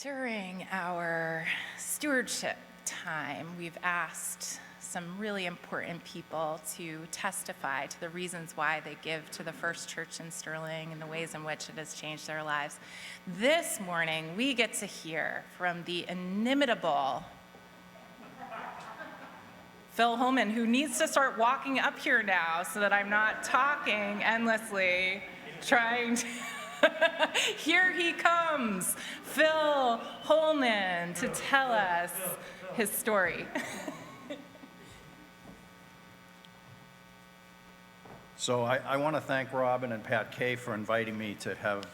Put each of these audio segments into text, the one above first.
During our stewardship time, we've asked some really important people to testify to the reasons why they give to the First Church in Sterling and the ways in which it has changed their lives. This morning, we get to hear from the inimitable Phil Holman, who needs to start walking up here now so that I'm not talking endlessly, trying to... Here he comes, Phil Holman, to tell us his story. So I want to thank Robin and Pat Kay for inviting me to have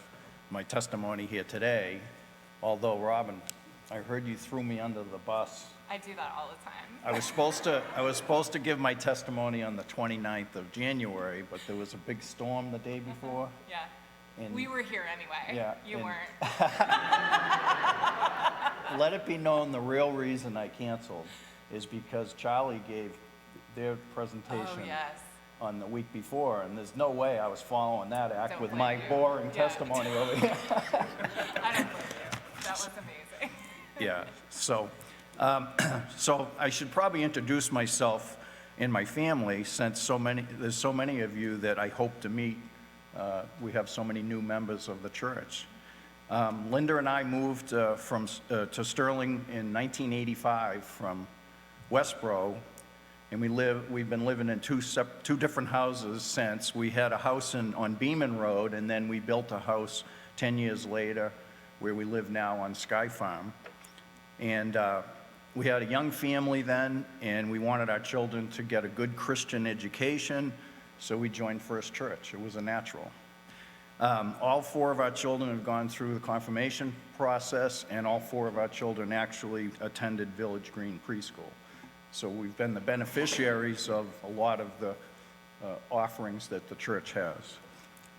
my testimony here today. Although, Robin, I heard you threw me under the bus. I do that all the time. I was supposed to give my testimony on the 29th of January, but there was a big storm the day before. Yeah. And we were here anyway. Yeah, you weren't. Let it be known the real reason I canceled is because Charlie gave their presentation on the week before, and there's no way I was following that act with my boring testimony over here. I don't blame you. That was amazing. Yeah, so I should probably introduce myself and my family, since there's so many of you that I hope to meet. We have so many new members of the church. Linda and I moved to Sterling in 1985 from Westboro, and we've been living in two different houses since. We had a house on Beeman Road, and then we built a house 10 years later where we live now on Sky Farm. And we had a young family then, and we wanted our children to get a good Christian education, so we joined First Church. It was a natural. All four of our children have gone through the confirmation process, and all four of our children actually attended Village Green Preschool. So we've been the beneficiaries of a lot of the offerings that the church has.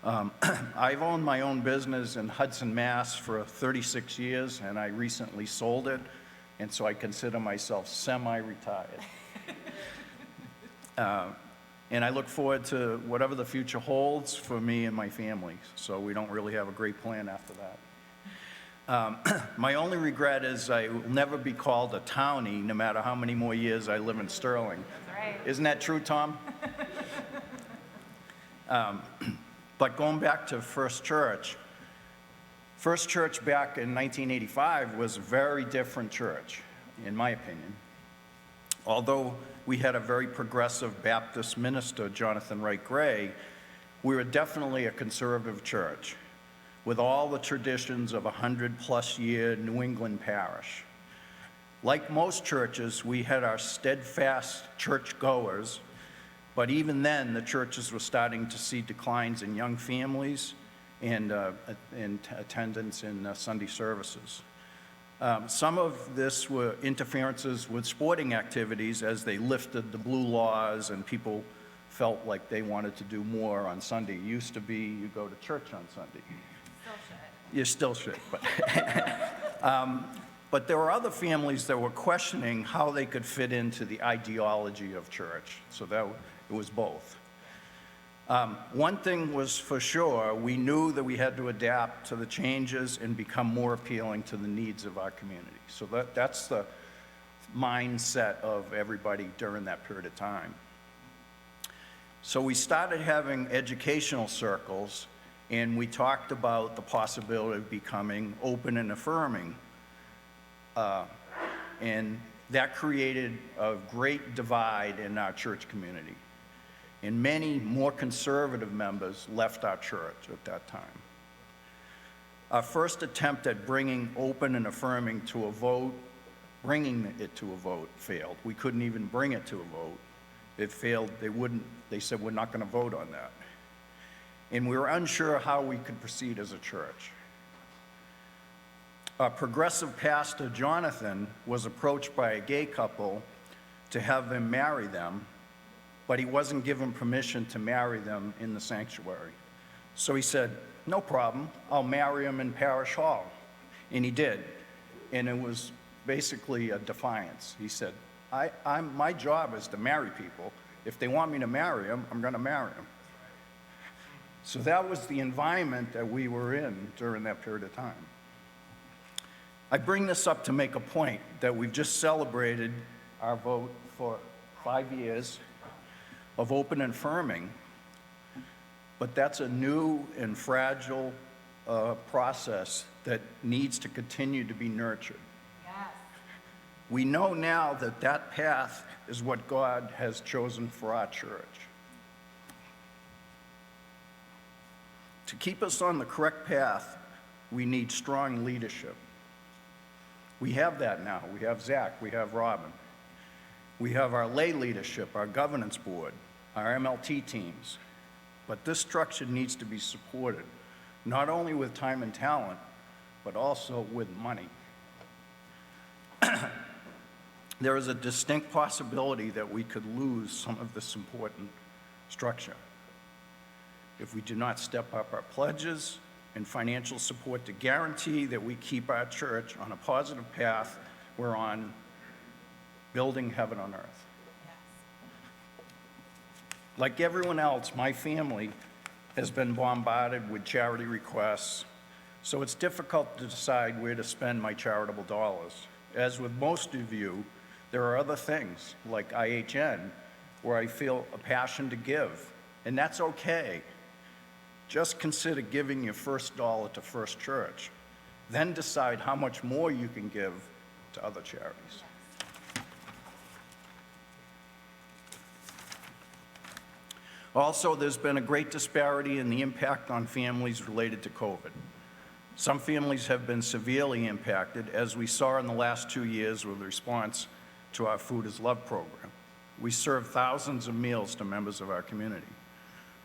I've owned my own business in Hudson, Mass. for 36 years, and I recently sold it, and so I consider myself semi-retired. And I look forward to whatever the future holds for me and my family, so we don't really have a great plan after that. My only regret is I will never be called a townie, no matter how many more years I live in Sterling. That's right. Isn't that true, Tom? But going back to First Church back in 1985 was a very different church, in my opinion. Although we had a very progressive Baptist minister, Jonathan Wright Gray, we were definitely a conservative church with all the traditions of a 100-plus year New England parish. Like most churches, we had our steadfast churchgoers, but even then, the churches were starting to see declines in young families and attendance in Sunday services. Some of this were interferences with sporting activities as they lifted the blue laws and people felt like they wanted to do more on Sunday. It used to be you go to church on Sunday. Still should. You still should, but there were other families that were questioning how they could fit into the ideology of church, so it was both. One thing was for sure, we knew that we had to adapt to the changes and become more appealing to the needs of our community. So that's the mindset of everybody during that period of time. So we started having educational circles, and we talked about the possibility of becoming open and affirming. And that created a great divide in our church community. And many more conservative members left our church at that time. Our first attempt at bringing open and affirming to a vote, bringing it to a vote, failed. We couldn't even bring it to a vote. It failed. They said, we're not going to vote on that. And we were unsure how we could proceed as a church. Our progressive pastor, Jonathan, was approached by a gay couple to have them marry them, but he wasn't given permission to marry them in the sanctuary. So he said, no problem, I'll marry him in Parish Hall. And he did. And it was basically a defiance. He said, my job is to marry people. If they want me to marry them, I'm going to marry them. So that was the environment that we were in during that period of time. I bring this up to make a point that we've just celebrated our vote for 5 years of open and firming, but that's a new and fragile process that needs to continue to be nurtured. Yes. We know now that that path is what God has chosen for our church. To keep us on the correct path, we need strong leadership. We have that now. We have Zach, we have Robin. We have our lay leadership, our governance board, our MLT teams. But this structure needs to be supported, not only with time and talent, but also with money. There is a distinct possibility that we could lose some of this important structure if we do not step up our pledges and financial support to guarantee that we keep our church on a positive path we're on, building heaven on earth. Yes. Like everyone else, my family has been bombarded with charity requests, so it's difficult to decide where to spend my charitable dollars. As with most of you, there are other things, like IHN, where I feel a passion to give, and that's okay. Just consider giving your first dollar to First Church, then decide how much more you can give to other charities. Also, there's been a great disparity in the impact on families related to COVID. Some families have been severely impacted, as we saw in the last 2 years with response to our Food is Love program. We serve thousands of meals to members of our community.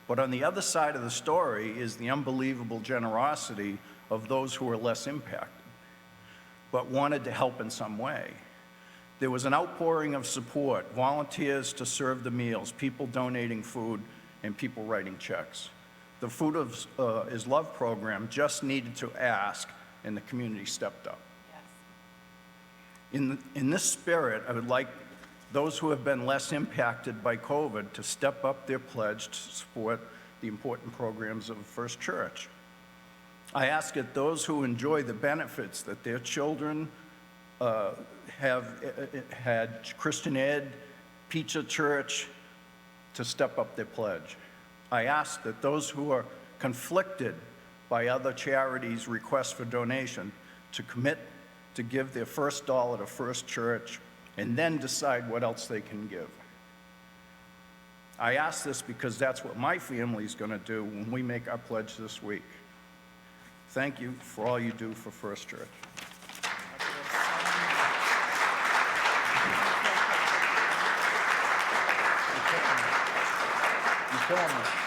But on the other side of the story is the unbelievable generosity of those who are less impacted, but wanted to help in some way. There was an outpouring of support, volunteers to serve the meals, people donating food, and people writing checks. The Food is Love program just needed to ask, and the community stepped up. Yes. In this spirit, I would like those who have been less impacted by COVID to step up their pledge to support the important programs of First Church. I ask that those who enjoy the benefits that their children have had Christian Ed, Pizza Church, to step up their pledge. I ask that those who are conflicted by other charities' requests for donation to commit to give their first dollar to First Church and then decide what else they can give. I ask this because that's what my family is going to do when we make our pledge this week. Thank you for all you do for First Church. You're killing me.